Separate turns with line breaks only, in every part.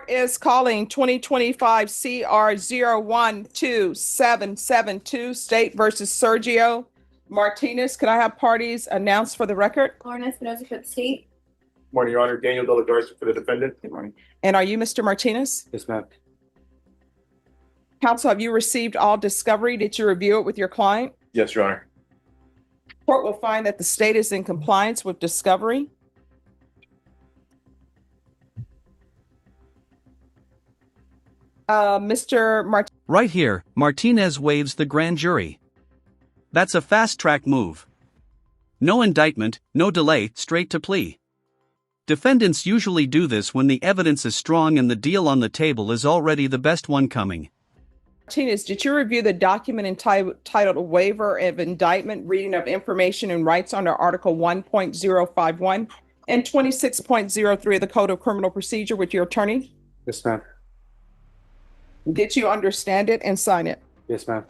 Court is calling 2025 CR 012772 State versus Sergio Martinez. Could I have parties announced for the record?
Lauren Espinosa for the state.
Morning, Your Honor. Daniel De La Garza for the defendant.
Good morning. And are you Mr. Martinez?
Yes, ma'am.
Counsel, have you received all discovery? Did you review it with your client?
Yes, Your Honor.
Court will find that the state is in compliance with discovery. Mr. Martinez.
Right here, Martinez waives the grand jury. That's a fast-track move. No indictment, no delay, straight to plea. Defendants usually do this when the evidence is strong and the deal on the table is already the best one coming.
Martinez, did you review the document entitled Waiver of Indictment, Reading of Information and Rights under Article 1.051 and 26.03 of the Code of Criminal Procedure with your attorney?
Yes, ma'am.
Did you understand it and sign it?
Yes, ma'am.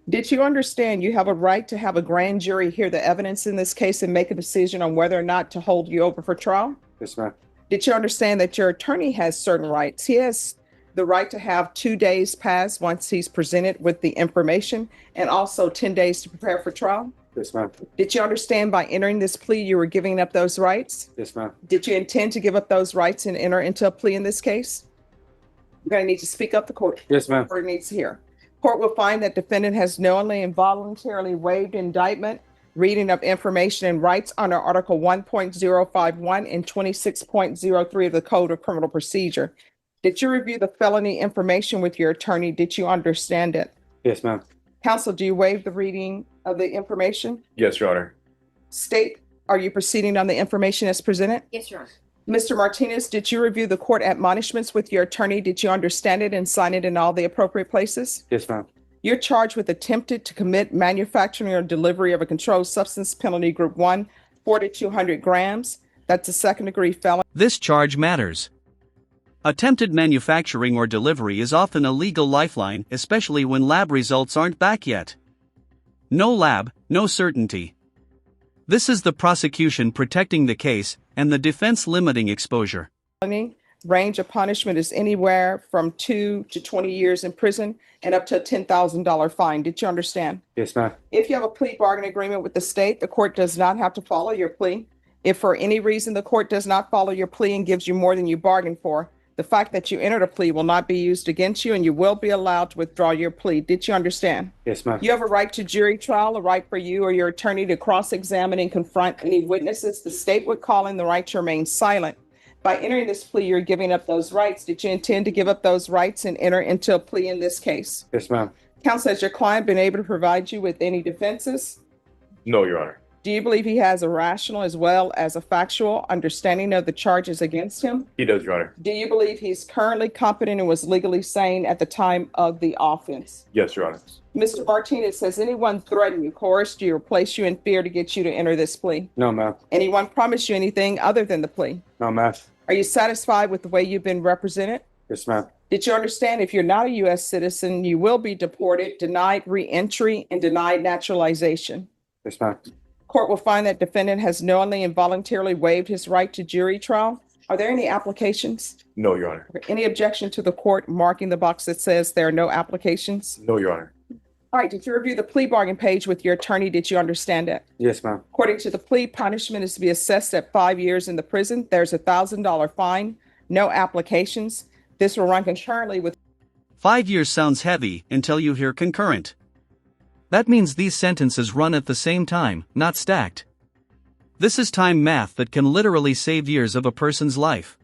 Did you understand you have a right to have a grand jury hear the evidence in this case and make a decision on whether or not to hold you over for trial?
Yes, ma'am.
Did you understand that your attorney has certain rights? He has the right to have 2 days pass once he's presented with the information and also 10 days to prepare for trial?
Yes, ma'am.
Did you understand by entering this plea you were giving up those rights?
Yes, ma'am.
Did you intend to give up those rights and enter into a plea in this case? You're going to need to speak up. The court.
Yes, ma'am.
Court needs to hear. Court will find that defendant has knowingly and voluntarily waived indictment, reading of information and rights under Article 1.051 and 26.03 of the Code of Criminal Procedure. Did you review the felony information with your attorney? Did you understand it?
Yes, ma'am.
Counsel, do you waive the reading of the information?
Yes, Your Honor.
State, are you proceeding on the information as presented?
Yes, Your Honor.
Mr. Martinez, did you review the court admonishments with your attorney? Did you understand it and sign it in all the appropriate places?
Yes, ma'am.
You're charged with attempted to commit manufacturing or delivery of a controlled substance, penalty group 1, 4 to 200 grams. That's a second-degree felony.
This charge matters. Attempted manufacturing or delivery is often a legal lifeline, especially when lab results aren't back yet. No lab, no certainty. This is the prosecution protecting the case and the defense limiting exposure.
Range of punishment is anywhere from 2 to 20 years in prison and up to a $10,000 fine. Did you understand?
Yes, ma'am.
If you have a plea bargain agreement with the state, the court does not have to follow your plea. If for any reason the court does not follow your plea and gives you more than you bargained for, the fact that you entered a plea will not be used against you and you will be allowed to withdraw your plea. Did you understand?
Yes, ma'am.
You have a right to jury trial, a right for you or your attorney to cross-examine and confront any witnesses. The state would call in the right to remain silent. By entering this plea, you're giving up those rights. Did you intend to give up those rights and enter into a plea in this case?
Yes, ma'am.
Counsel, has your client been able to provide you with any defenses?
No, Your Honor.
Do you believe he has a rational as well as a factual understanding of the charges against him?
He does, Your Honor.
Do you believe he's currently competent and was legally sane at the time of the offense?
Yes, Your Honor.
Mr. Martinez, has anyone threatened you, coerced you, or placed you in fear to get you to enter this plea?
No, ma'am.
Anyone promised you anything other than the plea?
No, ma'am.
Are you satisfied with the way you've been represented?
Yes, ma'am.
Did you understand if you're not a U.S. citizen, you will be deported, denied re-entry, and denied naturalization?
Yes, ma'am.
Court will find that defendant has knowingly and voluntarily waived his right to jury trial. Are there any applications?
No, Your Honor.
Any objection to the court marking the box that says there are no applications?
No, Your Honor.
All right, did you review the plea bargain page with your attorney? Did you understand it?
Yes, ma'am.
According to the plea, punishment is to be assessed at 5 years in the prison. There's a $1,000 fine, no applications. This will run concurrently with
5 years sounds heavy until you hear concurrent. That means these sentences run at the same time, not stacked. This is time math that can literally save years of a person's life.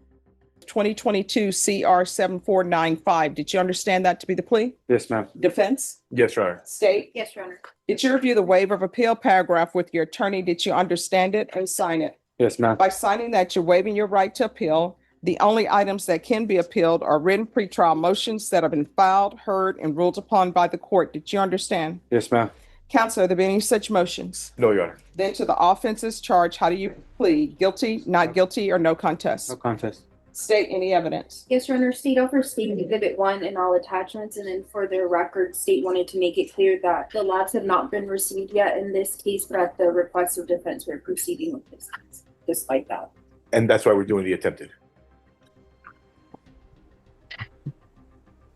2022 CR 7495. Did you understand that to be the plea?
Yes, ma'am.
Defense?
Yes, Your Honor.
State?
Yes, Your Honor.
Did you review the waiver of appeal paragraph with your attorney? Did you understand it and sign it?
Yes, ma'am.
By signing that, you're waiving your right to appeal. The only items that can be appealed are written pretrial motions that have been filed, heard, and ruled upon by the court. Did you understand?
Yes, ma'am.
Counsel, are there been any such motions?
No, Your Honor.
Then to the offenses charged, how do you plead? Guilty, not guilty, or no contest?
No contest.
State any evidence.
Yes, Your Honor. State over State Exhibit 1 and all attachments. And then for the record, State wanted to make it clear that the labs have not been received yet in this case, but at the request of defense, we're proceeding with this case, despite that.
And that's why we're doing the attempted.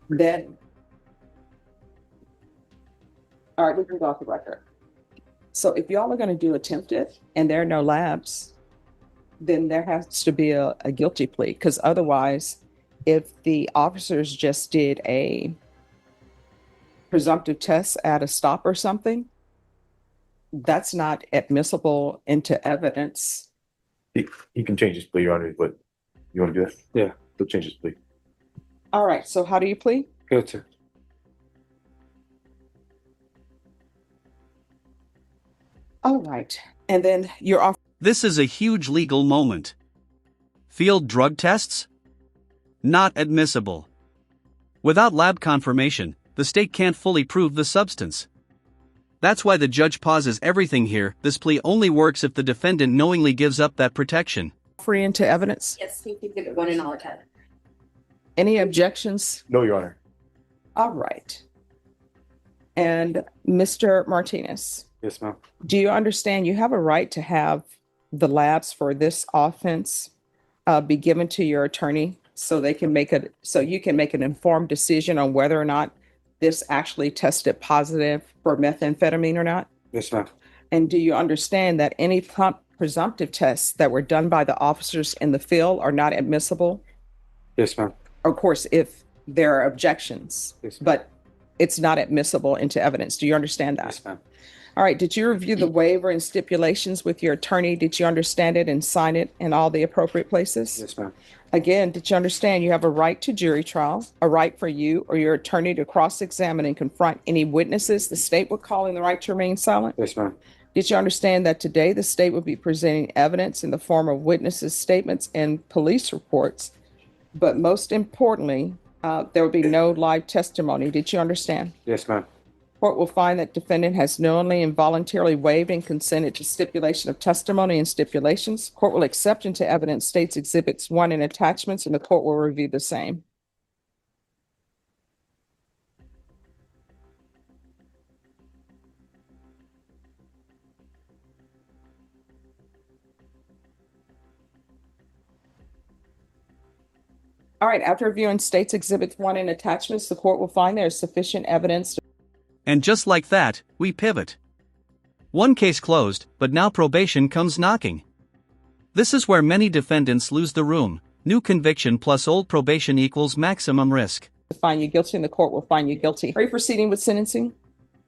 then, all right, we can go off the record. So if y'all are going to do attempted and there are no labs, then there has to be a guilty plea, because otherwise, if the officers just did a presumptive test at a stop or something, that's not admissible into evidence.
He can change his plea, Your Honor, but you want to do that?
Yeah.
He'll change his plea.
All right, so how do you plead?
Guilty.
All right, and then you're off.
This is a huge legal moment. Field drug tests? Not admissible. Without lab confirmation, the state can't fully prove the substance. That's why the judge pauses everything here. This plea only works if the defendant knowingly gives up that protection.
Free into evidence.
Yes, take exhibit 1 and all attachments.
Any objections?
No, Your Honor.
All right. And Mr. Martinez,
Yes, ma'am.
do you understand you have a right to have the labs for this offense be given to your attorney so they can so you can make an informed decision on whether or not this actually tested positive for methamphetamine or not?
Yes, ma'am.
And do you understand that any presumptive tests that were done by the officers in the field are not admissible?
Yes, ma'am.
Of course, if there are objections,
Yes, ma'am.
but it's not admissible into evidence. Do you understand that?
Yes, ma'am.
All right. Did you review the waiver and stipulations with your attorney? Did you understand it and sign it in all the appropriate places?
Yes, ma'am.
Again, did you understand you have a right to jury trial, a right for you or your attorney to cross-examine and confront any witnesses the state would call in the right to remain silent?
Yes, ma'am.
Did you understand that today the state will be presenting evidence in the form of witnesses' statements and police reports? But most importantly, there will be no live testimony. Did you understand?
Yes, ma'am.
Court will find that defendant has knowingly and voluntarily waived and consented to stipulation of testimony and stipulations. Court will accept into evidence states exhibits 1 and attachments, and the court will review the same. All right, after reviewing states exhibits 1 and attachments, the court will find there is sufficient evidence.
And just like that, we pivot. One case closed, but now probation comes knocking. This is where many defendants lose the room. New conviction plus old probation equals maximum risk.
To find you guilty, and the court will find you guilty. Are you proceeding with sentencing?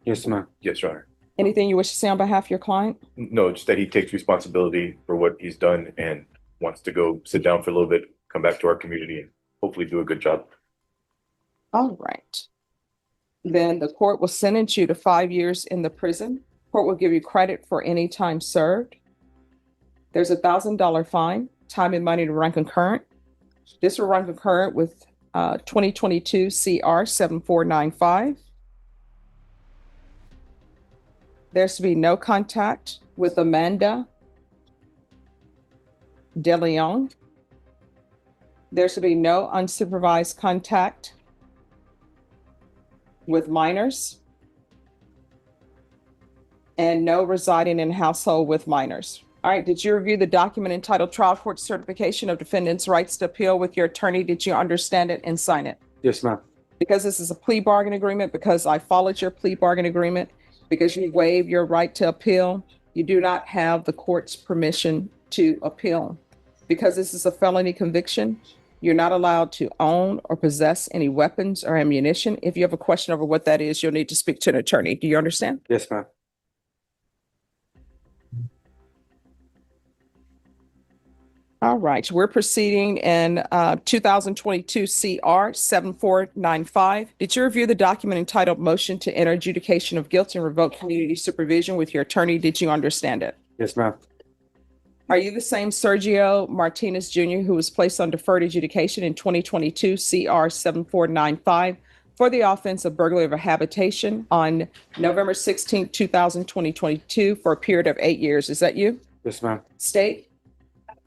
Yes, ma'am.
Yes, Your Honor.
Anything you wish to say on behalf of your client?
No, just that he takes responsibility for what he's done and wants to go sit down for a little bit, come back to our community, and hopefully do a good job.
All right. Then the court will sentence you to 5 years in the prison. Court will give you credit for any time served. There's a $1,000 fine, time and money to run concurrent. This will run concurrent with 2022 CR 7495. There's to be no contact with Amanda De Leon. There's to be no unsupervised contact with minors and no residing in household with minors. All right, did you review the document entitled Trial Court Certification of Defendant's Rights to Appeal with your attorney? Did you understand it and sign it?
Yes, ma'am.
Because this is a plea bargain agreement, because I followed your plea bargain agreement, because you waive your right to appeal, you do not have the court's permission to appeal. Because this is a felony conviction, you're not allowed to own or possess any weapons or ammunition. If you have a question over what that is, you'll need to speak to an attorney. Do you understand?
Yes, ma'am.
All right, we're proceeding in 2022 CR 7495. Did you review the document entitled Motion to Enter Adjudication of Guilt and Revoke Community Supervision with your attorney? Did you understand it?
Yes, ma'am.
Are you the same Sergio Martinez Jr. who was placed on deferred adjudication in 2022 CR 7495 for the offense of burglary of a habitation on November 16, 2022 for a period of 8 years? Is that you?
Yes, ma'am.
State.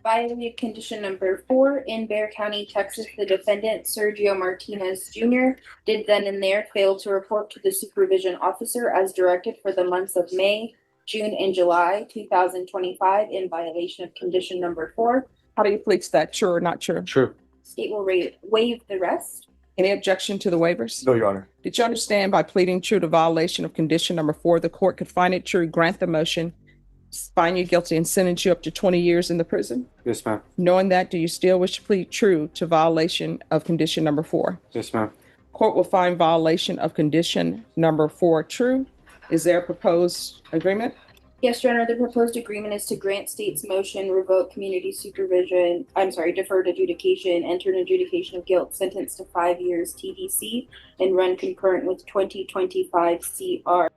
Violated condition number 4 in Bexar County, Texas, the defendant Sergio Martinez Jr. did then and there fail to report to the supervision officer as directed for the months of May, June, and July 2025 in violation of condition number 4.
How do you plead to that? True or not true?
True.
State will waive the rest.
Any objection to the waivers?
No, Your Honor.
Did you understand by pleading true to violation of condition number 4, the court could find it true, grant the motion, find you guilty, and sentence you up to 20 years in the prison?
Yes, ma'am.
Knowing that, do you still wish to plead true to violation of condition number 4?
Yes, ma'am.
Court will find violation of condition number 4 true. Is there a proposed agreement?
Yes, Your Honor, the proposed agreement is to grant state's motion, revoke deferred adjudication, enter an adjudication of guilt, sentence to 5 years TDC, and run concurrent with 2025 CR.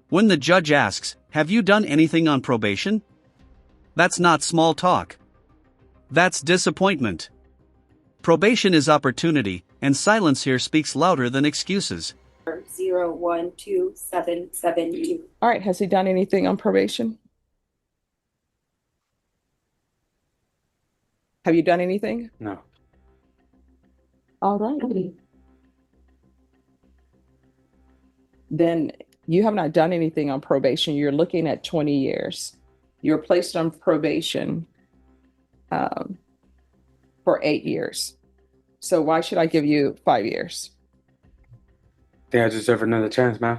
When the judge asks, "Have you done anything on probation?" That's not small talk. That's disappointment. Probation is opportunity, and silence here speaks louder than excuses.
012772.
All right, has he done anything on probation? Have you done anything?
No.
All right. Then you have not done anything on probation. You're looking at 20 years. You're placed on probation for 8 years. So why should I give you 5 years?
Think I deserve another chance, ma'am?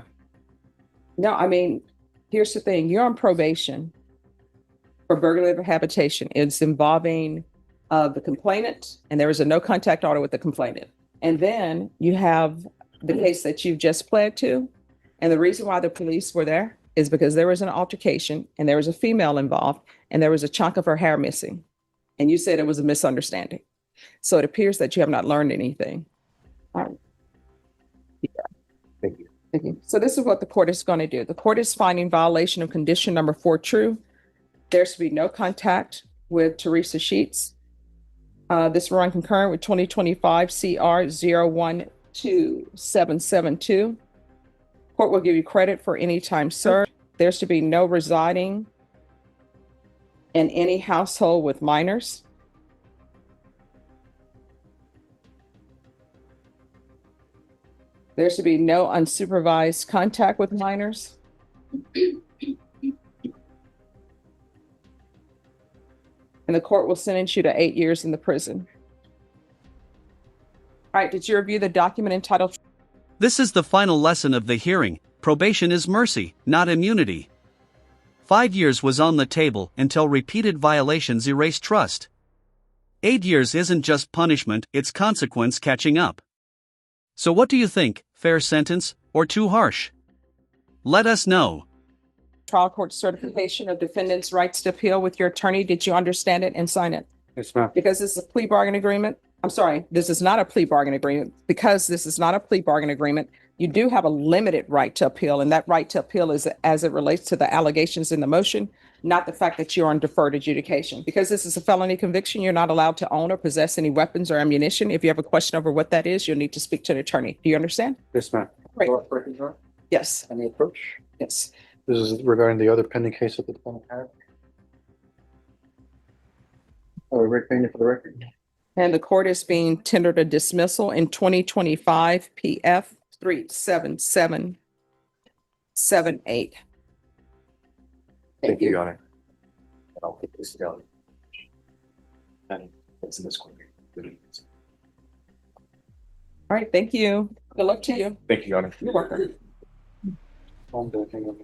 No, I mean, here's the thing. You're on probation for burglary of habitation. It's involving the complainant, and there is a no contact order with the complainant. And then you have the case that you've just pled to. And the reason why the police were there is because there was an altercation and there was a female involved and there was a chunk of her hair missing. And you said it was a misunderstanding. So it appears that you have not learned anything. All right.
Thank you.
Thank you. So this is what the court is going to do. The court is finding violation of condition number 4 true. There should be no contact with Teresa Sheets. This will run concurrent with 2025 CR 012772. Court will give you credit for any time served. There's to be no residing in any household with minors. There's to be no unsupervised contact with minors. And the court will sentence you to 8 years in the prison. All right, did you review the document entitled?
This is the final lesson of the hearing. Probation is mercy, not immunity. 5 years was on the table until repeated violations erased trust. 8 years isn't just punishment, it's consequence catching up. So what do you think, fair sentence, or too harsh? Let us know.
Trial court certification of defendant's rights to appeal with your attorney. Did you understand it and sign it?
Yes, ma'am.
Because this is a plea bargain agreement. I'm sorry, this is not a plea bargain agreement. Because this is not a plea bargain agreement, you do have a limited right to appeal, and that right to appeal is as it relates to the allegations in the motion, not the fact that you're on deferred adjudication. Because this is a felony conviction, you're not allowed to own or possess any weapons or ammunition. If you have a question over what that is, you'll need to speak to an attorney. Do you understand?
Yes, ma'am.
Great.
Right.
Yes,
Any approach?
yes.
This is regarding the other pending case that the defendant had. Rick Pena for the record.
And the court is being tendered a dismissal in 2025 PF 37778.
Thank you, Your Honor. And I'll take this down. And it's in this corner.
All right, thank you. Good luck to you.
Thank you, Your Honor.
You're welcome.
Hang on.